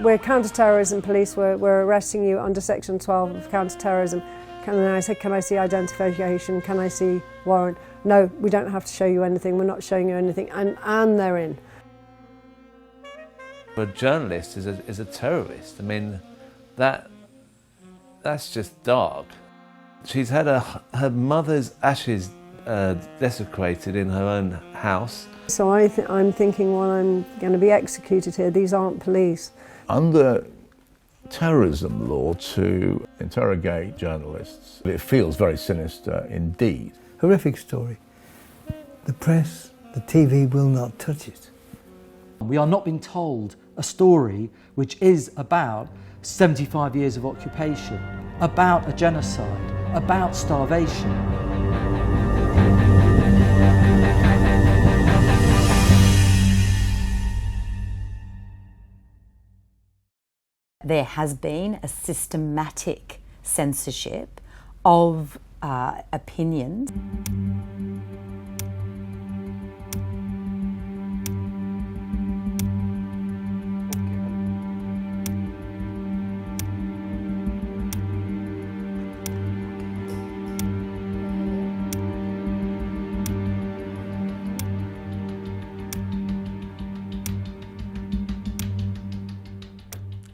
We're counter-terrorism police, we're arresting you under Section 12 of counter-terrorism. And I said, can I see identification, can I see warrant? No, we don't have to show you anything, we're not showing you anything, and they're in. A journalist is a terrorist. I mean, that's just dark. She's had her mother's ashes desecrated in her own house. So I'm thinking, well, I'm going to be executed here. These aren't police. Under terrorism law, to interrogate journalists, it feels very sinister indeed. Horrific story. The press, the TV will not touch it. We are not being told a story which is about 75 years of occupation, about a genocide, about starvation. There has been a systematic censorship of opinions.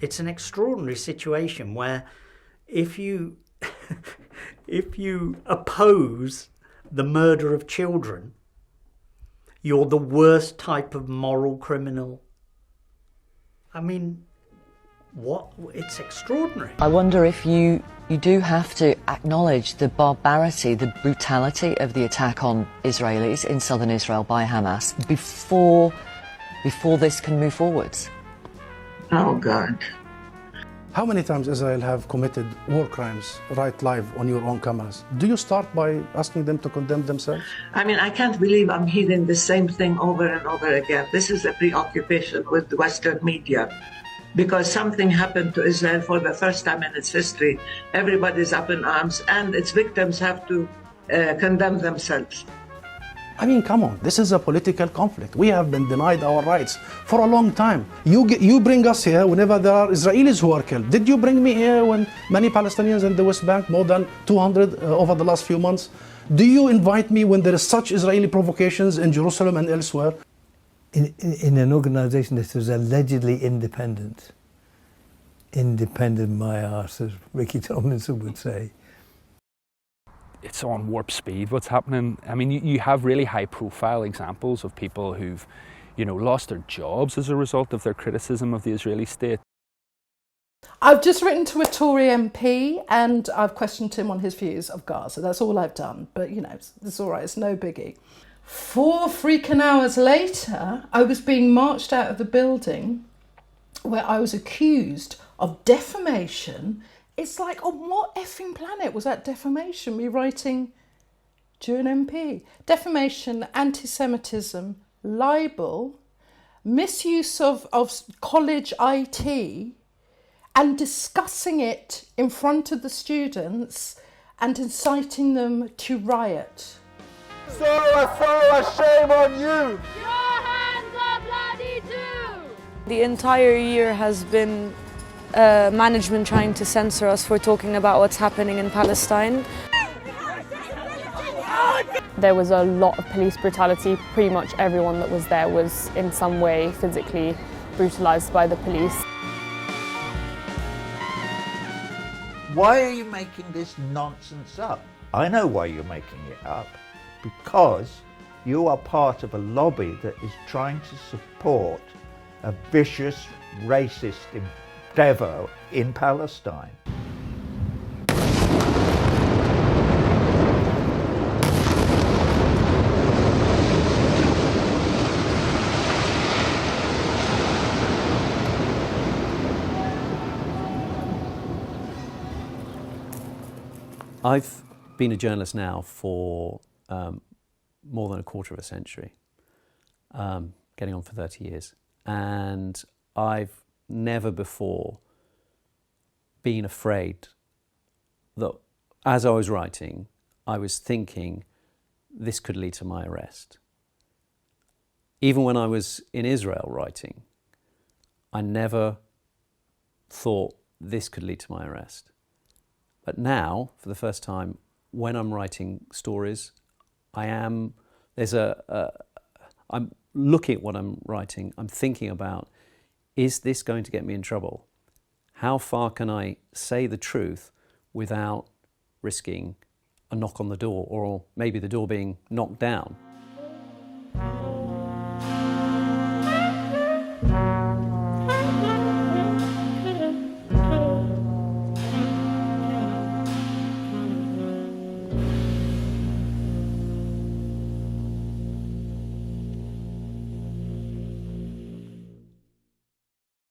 It's an extraordinary situation where if you oppose the murder of children, you're the worst type of moral criminal. I mean, what? It's extraordinary. I wonder if you do have to acknowledge the barbarity, the brutality of the attack on Israelis in southern Israel by Hamas before this can move forwards. Oh, God. How many times Israel have committed war crimes right live on your own cameras? Do you start by asking them to condemn themselves? I mean, I can't believe I'm hearing the same thing over and over again. This is a preoccupation with the Western media. Because something happened to Israel for the first time in its history. Everybody's up in arms and its victims have to condemn themselves. I mean, come on, this is a political conflict. We have been denied our rights for a long time. You bring us here whenever there are Israelis who are killed. Did you bring me here when many Palestinians in the West Bank, more than 200 over the last few months? Do you invite me when there is such Israeli provocations in Jerusalem and elsewhere? In an organisation that was allegedly independent my arse, as Ricky Tomlinson would say. It's on warp speed what's happening. I mean, you have really high profile examples of people who've, lost their jobs as a result of their criticism of the Israeli state. I've just written to a Tory MP and I've questioned him on his views of Gaza. That's all I've done. But, it's all right. It's no biggie. 4 freaking hours later, I was being marched out of the building where I was accused of defamation. It's like, on what effing planet was that defamation? Me writing to an MP. Defamation, anti-Semitism, libel, misuse of college IT, and discussing it in front of the students and inciting them to riot. So a shame on you! Your hands are bloody too! The entire year has been management trying to censor us for talking about what's happening in Palestine. There was a lot of police brutality. Pretty much everyone that was there was in some way physically brutalised by the police. Why are you making this nonsense up? I know why you're making it up. Because you are part of a lobby that is trying to support a vicious, racist endeavour in Palestine. I've been a journalist now for more than a quarter of a century, getting on for 30 years. And I've never before been afraid that as I was writing, I was thinking this could lead to my arrest. Even when I was in Israel writing, I never thought this could lead to my arrest. But now, for the first time, when I'm writing stories, I'm looking at what I'm writing, I'm thinking about, is this going to get me in trouble? How far can I say the truth without risking a knock on the door, or maybe the door being knocked down?